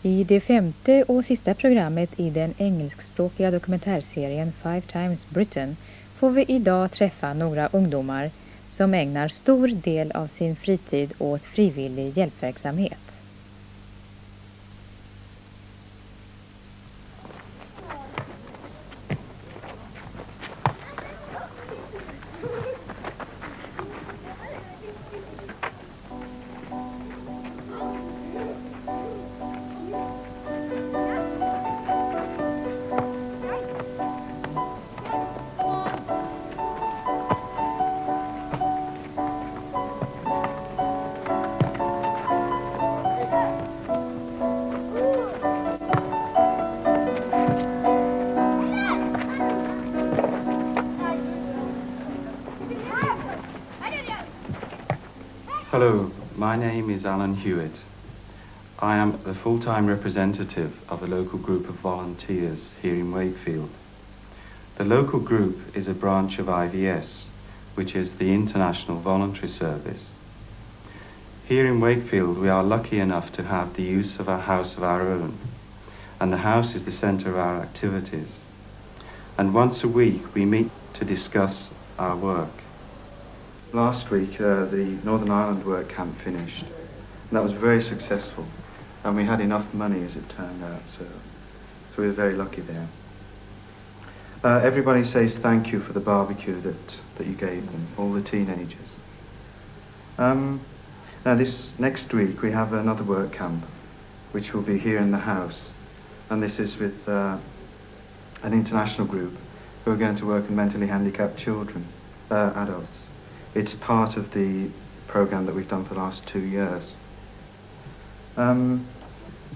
I det femte och sista programmet i den engelskspråkiga dokumentärserien Five Times Britain får vi idag träffa några ungdomar som ägnar stor del av sin fritid åt frivillig hjälpverksamhet. Hello, my name is Alan Hewitt. I am the full-time representative of a local group of volunteers here in Wakefield. The local group is a branch of IVS, which is the International Voluntary Service. Here in Wakefield, we are lucky enough to have the use of a house of our own, and the house is the centre of our activities. And once a week, we meet to discuss our work. Last week, the Northern Ireland work camp finished, and that was very successful, and we had enough money as it turned out, so we were very lucky there. Everybody says thank you for the barbecue that you gave them, all the teenagers. Now this next week we have another work camp, which will be here in the house, and this is with an international group who are going to work with mentally handicapped children, adults. It's part of the program that we've done for the last 2 years.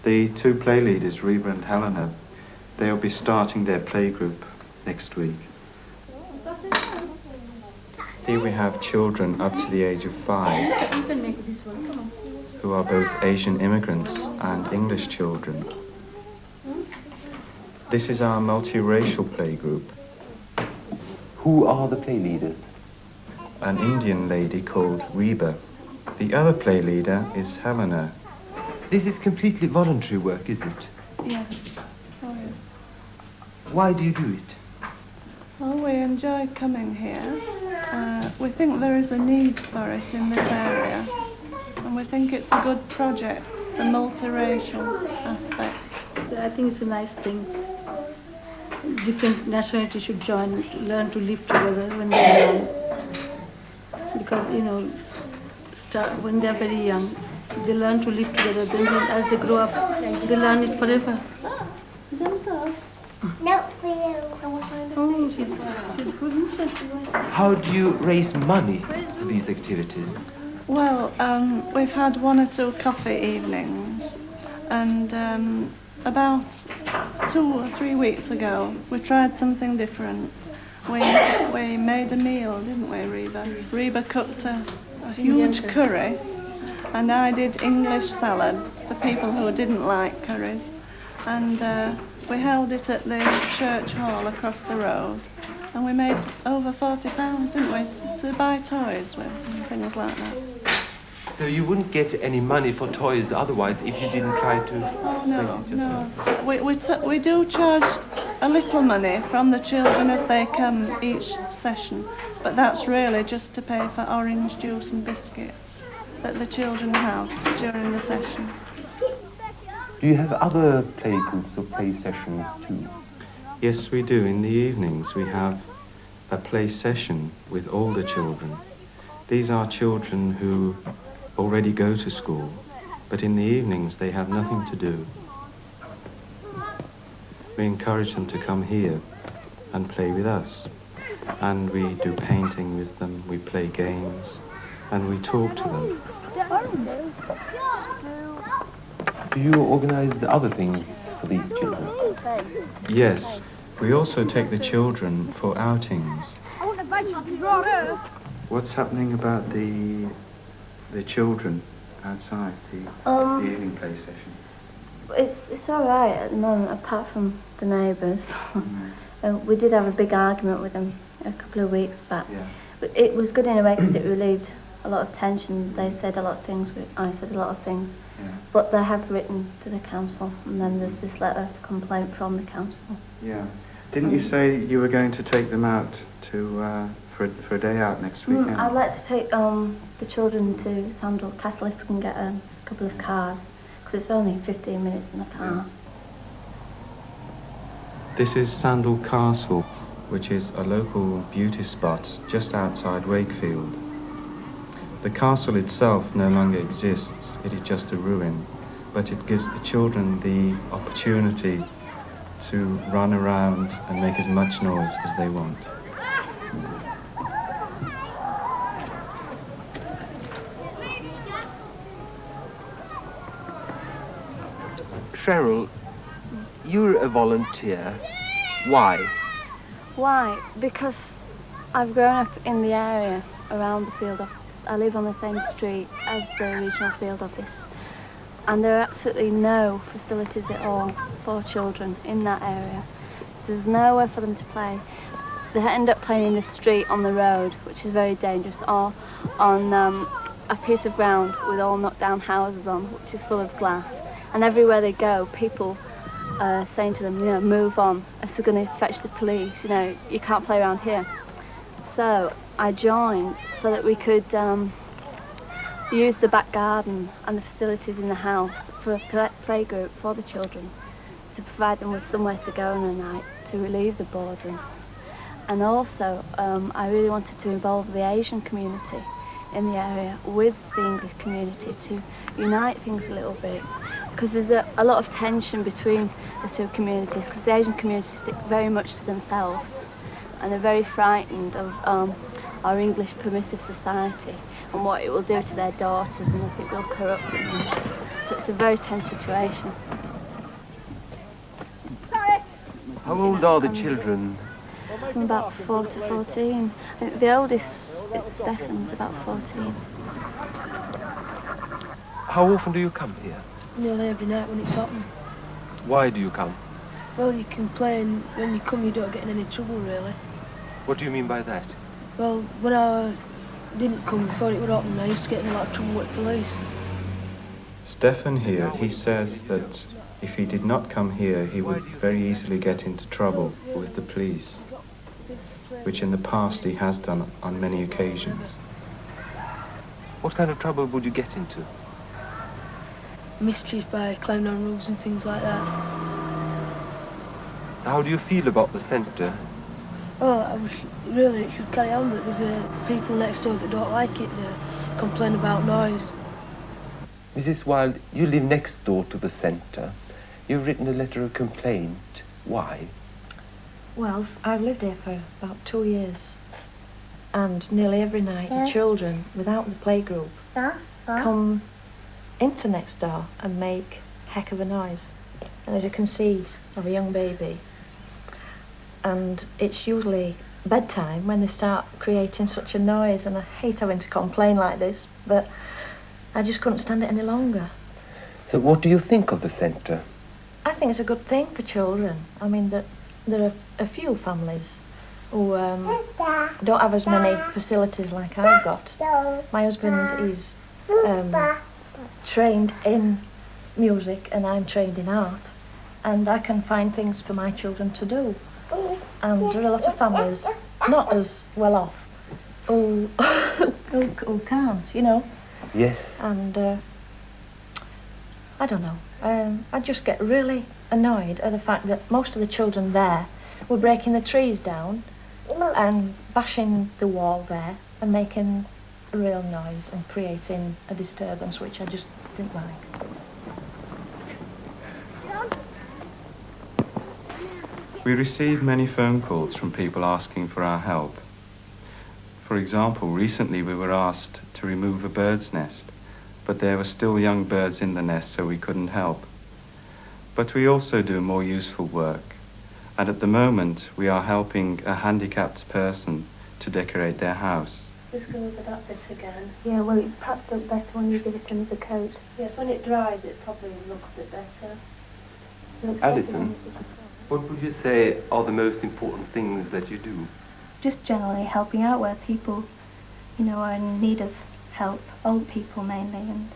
The two play leaders, Reba and Helena, they'll be starting their play group next week. Here we have children up to the age of 5 who are both Asian immigrants and English children. This is our multiracial play group. Who are the play leaders? An Indian lady called Reba. The other play leader is Helena. This is completely voluntary work, is it? Yes. Oh, yes. Why do you do it? Well, we enjoy coming here. We think there is a need for it in this area, and we think it's a good project, the multiracial aspect. I think it's a nice thing. Different nationalities should join, learn to live together when they're young. Because, when they're very young, they learn to live together. Then as they grow up, they learn it forever. No, for you. Oh, she's good, isn't she? How do you raise money for these activities? Well, we've had 1 or 2 coffee evenings, and about 2 or 3 weeks ago, we tried something different. We made a meal, didn't we, Reba? Reba cooked a huge curry, and I did English salads for people who didn't like curries. And we held it at the church hall across the road, and we made over £40, didn't we, to buy toys with and things like that. So you wouldn't get any money for toys otherwise if you didn't try to raise it yourself? We do charge a little money from the children as they come each session, but that's really just to pay for orange juice and biscuits that the children have during the session. Do you have other play groups or play sessions too? Yes, we do. In the evenings we have a play session with older children. These are children who already go to school, but in the evenings they have nothing to do. We encourage them to come here and play with us. And we do painting with them, we play games, and we talk to them. Do you organize other things for these children? Yes, we also take the children for outings. What's happening about the children outside the evening play session? It's all right at the moment, apart from the neighbours. We did have a big argument with them a couple of weeks back. Yeah. But it was good in a way because it relieved a lot of tension. They said a lot of things, I said a lot of things. Yeah. But they have written to the council, and then there's this letter of complaint from the council. Yeah. Didn't you say you were going to take them out to for a day out next weekend? I'd like to take the children to Sandal Castle if we can get a couple of cars, because it's only 15 minutes in a car. Yeah. This is Sandal Castle, which is a local beauty spot just outside Wakefield. The castle itself no longer exists, it is just a ruin, but it gives the children the opportunity to run around and make as much noise as they want. Cheryl, you're a volunteer. Why? Why? Because I've grown up in the area around the field office. I live on the same street as the regional field office, and there are absolutely no facilities at all for children in that area. There's nowhere for them to play. They end up playing in the street on the road, which is very dangerous, or on a piece of ground with all knocked down houses on, which is full of glass. And everywhere they go, people are saying to them, you know, move on, as we're going to fetch the police, you know, you can't play around here. So I joined so that we could use the back garden and the facilities in the house for a playgroup for the children, to provide them with somewhere to go in the night to relieve the boredom. And also, I really wanted to involve the Asian community in the area with the English community to unite things a little bit, because there's a lot of tension between the two communities, because the Asian community stick very much to themselves and they're very frightened of our English permissive society and what it will do to their daughters, and I think we'll corrupt them. So it's a very tense situation. How old are the children? From about 4 to 14. I think the oldest, Stefan's about 14. How often do you come here? Nearly every night when it's open. Why do you come? Well, you can play, and when you come you don't get in any trouble really. What do you mean by that? Well, when I didn't come before it was open, I used to get in a lot of trouble with police. Stefan here, he says that if he did not come here, he would very easily get into trouble with the police, which in the past he has done on many occasions. What kind of trouble would you get into? Mischief by climbing on roofs and things like that. So how do you feel about the centre? Well, I wish really it should carry on, but there's people next door that don't like it. They complain about noise. Mrs. Wilde, you live next door to the centre. You've written a letter of complaint. Why? Well, I've lived here for about 2 years, and nearly every night the children, without the playgroup, come into next door and make heck of a noise. And as you can see, of a young baby. And it's usually bedtime when they start creating such a noise, and I hate having to complain like this, but I just couldn't stand it any longer. So what do you think of the centre? I think it's a good thing for children. I mean, there are a few families who don't have as many facilities like I've got. My husband is trained in music and I'm trained in art, and I can find things for my children to do. And there are a lot of families not as well off who can't, you know. Yes. And I don't know. I just get really annoyed at the fact that most of the children there were breaking the trees down and bashing the wall there and making a real noise and creating a disturbance which I just didn't like. We receive many phone calls from people asking for our help. For example, recently we were asked to remove a bird's nest, but there were still young birds in the nest, so we couldn't help. But we also do more useful work, and at the moment we are helping a handicapped person to decorate their house. Just go over that bit again. Yeah, well, it perhaps look better when you give it another coat. Yes, when it dries it probably looks a bit better. Looks better Alison, when you- what would you say are the most important things that you do? Just generally helping out where people, you know, are in need of help, old people mainly, and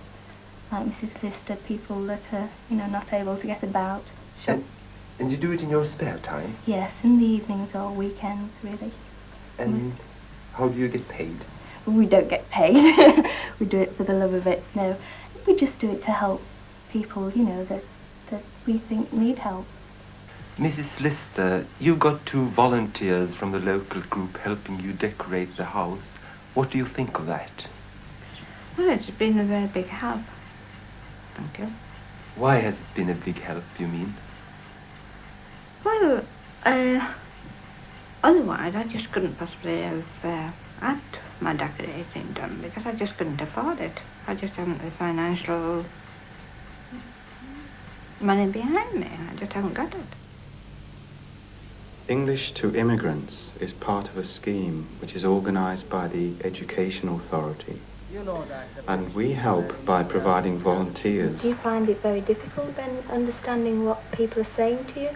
like Mrs. Lister, people that are, not able to get about. And you do it in your spare time? Yes, in the evenings or weekends, really. And how do you get paid? We don't get paid. We do it for the love of it, no. We just do it to help people, that we think need help. Mrs. Lister, you've got 2 volunteers from the local group helping you decorate the house. What do you think of that? Well, it's been a very big help. Thank you. Why has it been a big help, you mean? Well, otherwise I just couldn't possibly have had my decorating done because I just couldn't afford it. I just haven't the financial money behind me. I just haven't got it. English to Immigrants is part of a scheme which is organised by the Education Authority. And we help by providing volunteers. Do you find it very difficult then understanding what people are saying to you?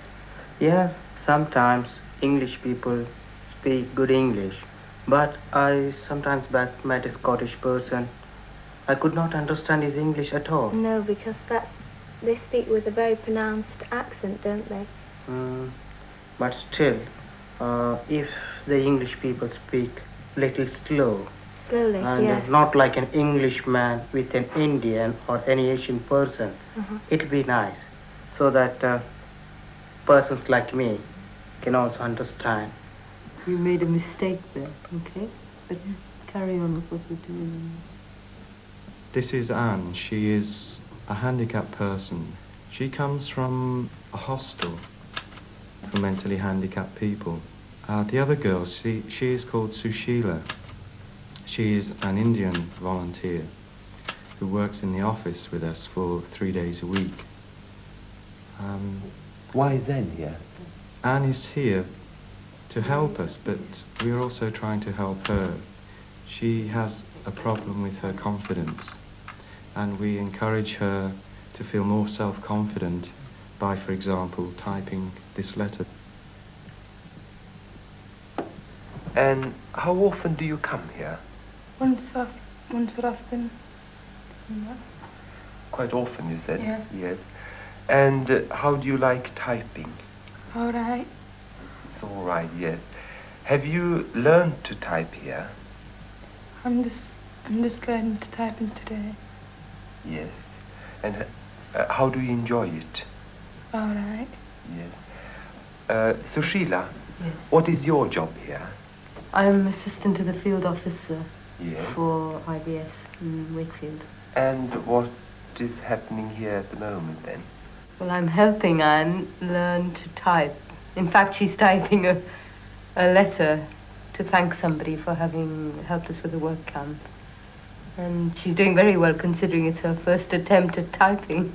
Yes, sometimes English people speak good English, but I sometimes met a Scottish person. I could not understand his English at all. No, because they speak with a very pronounced accent, don't they? But still, if the English people speak little slow, slowly, and yes. not like an Englishman with an Indian or any Asian person, it'd be nice, so that persons like me can also understand. You made a mistake there, okay? But carry on with what you're doing. This is Anne. She is a handicapped person. She comes from a hostel for mentally handicapped people. The other girl, she is called Sushila. She is an Indian volunteer who works in the office with us for 3 days a week. Why is Anne here? Anne is here to help us, but we're also trying to help her. She has a problem with her confidence, and we encourage her to feel more self-confident by, for example, typing this letter. And how often do you come here? Once often. Quite often, you said? Yeah. Yes. And how do you like typing? All right. It's all right, yes. Have you learned to type here? I'm just learning to type in today. Yes. And how do you enjoy it? All right. Yes. Sushila, Yes. what is your job here? I'm assistant to the field officer Yes. for IBS in Wakefield. And what is happening here at the moment then? Well, I'm helping Anne learn to type. In fact, she's typing a letter to thank somebody for having helped us with the work camp. And she's doing very well considering it's her first attempt at typing.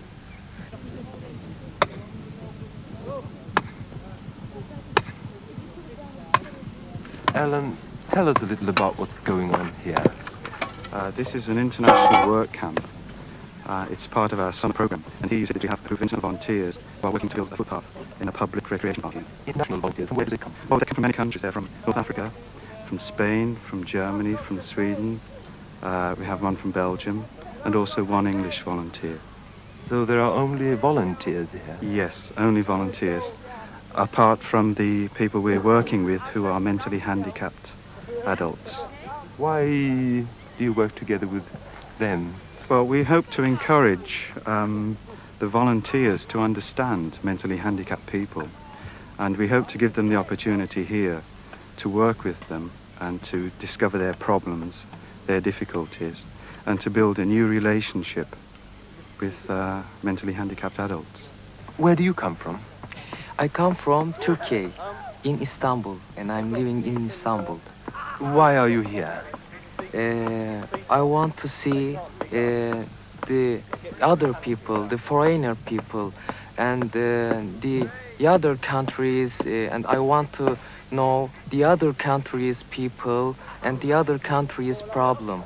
Alan, tell us a little about what's going on here. This is an international work camp. It's part of our summer program, and here you see that we have a group of international volunteers who are working to build a footpath in a public recreation park. International volunteers, and where does it come from? Oh, they come from many countries. They're from North Africa, from Spain, from Germany, from Sweden. We have one from Belgium, and also one English volunteer. So there are only volunteers here? Yes, only volunteers, apart from the people we're working with who are mentally handicapped adults. Why do you work together with them? Well, we hope to encourage the volunteers to understand mentally handicapped people, and we hope to give them the opportunity here to work with them and to discover their problems, their difficulties, and to build a new relationship with mentally handicapped adults. Where do you come from? I come from Turkey, in Istanbul, and I'm living in Istanbul. Why are you here? I want to see the other people, the foreigner people, and the other countries, and I want to know the other countries' people and the other countries' problem.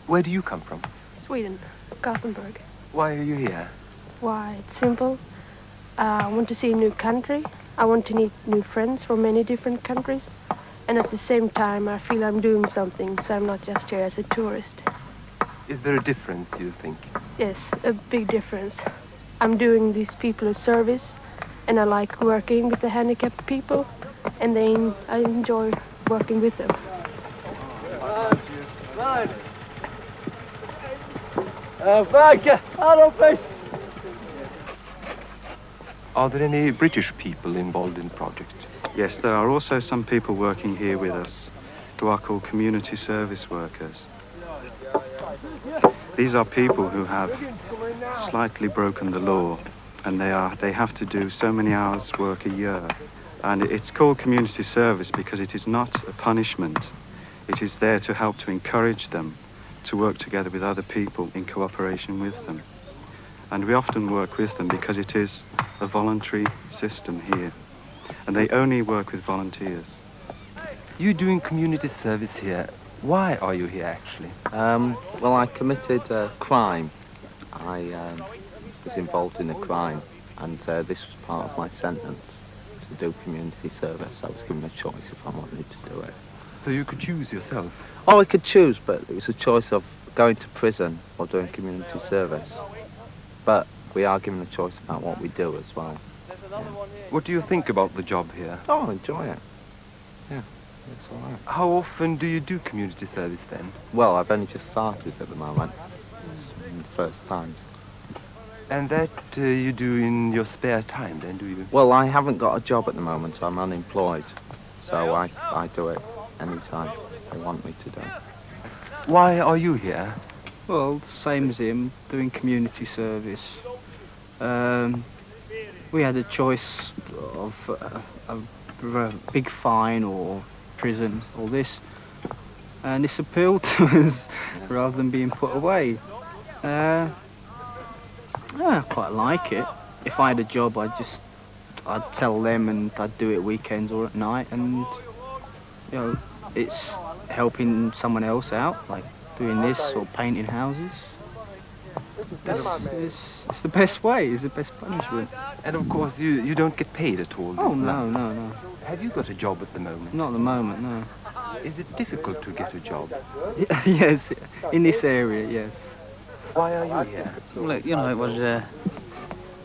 Where do you come from? Sweden, Gothenburg. Why are you here? Why? It's simple. I want to see a new country. I want to meet new friends from many different countries. And at the same time, I feel I'm doing something, so I'm not just here as a tourist. Is there a difference, you think? Yes, a big difference. I'm doing these people a service, and I like working with the handicapped people, and I enjoy working with them. Are there any British people involved in the project? Yes, there are also some people working here with us who are called community service workers. These are people who have slightly broken the law, and they have to do so many hours work a year. And it's called community service because it is not a punishment. It is there to help to encourage them to work together with other people in cooperation with them. And we often work with them because it is a voluntary system here. And they only work with volunteers. You're doing community service here. Why are you here, actually? Well, I committed a crime. I was involved in a crime, and this was part of my sentence to do community service. I was given a choice if I wanted to do it. So you could choose yourself? Oh, I could choose, but it was a choice of going to prison or doing community service. But we are given a choice about what we do as well. Yeah. What do you think about the job here? Oh, I enjoy it. Yeah, it's all right. How often do you do community service then? Well, I've only just started at the moment. It's the first times. And that you do in your spare time then, do you? Well, I haven't got a job at the moment, so I'm unemployed. So I do it anytime they want me to do. Why are you here? Well, same as him, doing community service. We had a choice of a big fine or prison or this, and this appealed to us rather than being put away. I quite like it. If I had a job, I'd tell them, and I'd do it weekends or at night, and you know, it's helping someone else out, like doing this or painting houses. It's the best way, it's the best punishment. And of course you don't get paid at all? Oh, no. Have you got a job at the moment? Not at the moment, no. Is it difficult to get a job? Yes, in this area, yes. Why are you here? Well, you know, it was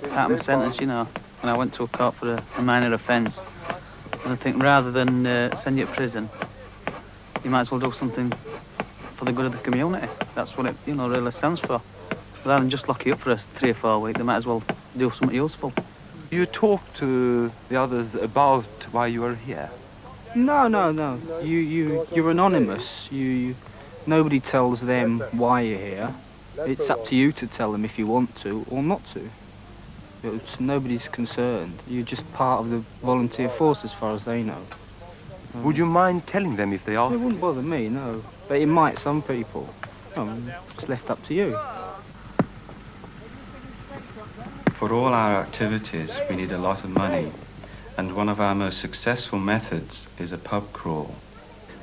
part of my sentence, you know, when I went to a court for a minor offence. And I think rather than send you to prison, you might as well do something for the good of the community. That's what it, you know, really stands for. Rather than just lock you up for 3 or 4 weeks, they might as well do something useful. You talked to the others about why you are here? No. You're anonymous. Nobody tells them why you're here. It's up to you to tell them if you want to or not to. Nobody's concerned. You're just part of the volunteer force as far as they know. Would you mind telling them if they ask? It wouldn't bother me, no. But it might some people. It's left up to you. For all our activities, we need a lot of money. And one of our most successful methods is a pub crawl,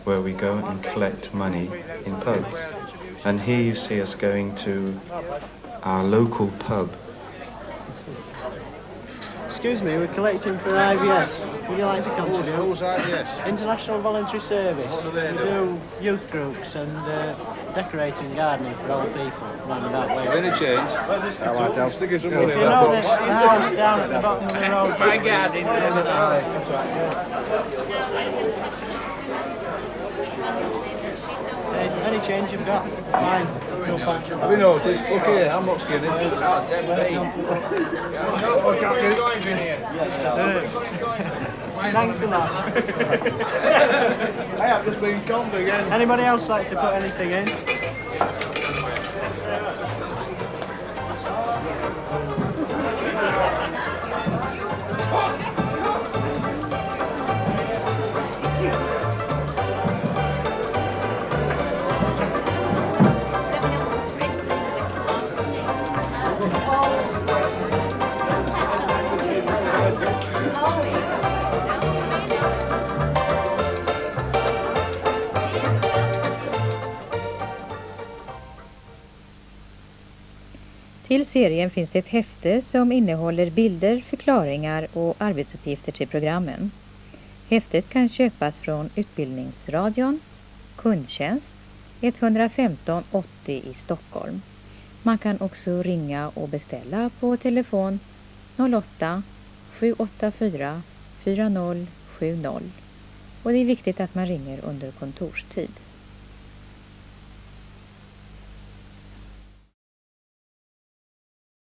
where we go and collect money in pubs. And here you see us going to our local pub. Excuse me, we're collecting for IVS. Would you like to contribute? Who's IVS? International Voluntary Service. We do youth groups and decorating and gardening for old people around that way. Any change? I like that. Stick us some money. You know this house down at the bottom of the road? My garden. Any change you've got? Fine. Have you noticed? Look here, I'm not skinny. Thanks a lot. I have just been conned again. Anybody else like to put anything in? Till serien finns det ett häfte som innehåller bilder, förklaringar och arbetsuppgifter till programmen. Häftet kan köpas från Utbildningsradion, Kundtjänst, 115 80 i Stockholm. Man kan också ringa och beställa på telefon 08 784 4070. Och det är viktigt att man ringer under kontorstid.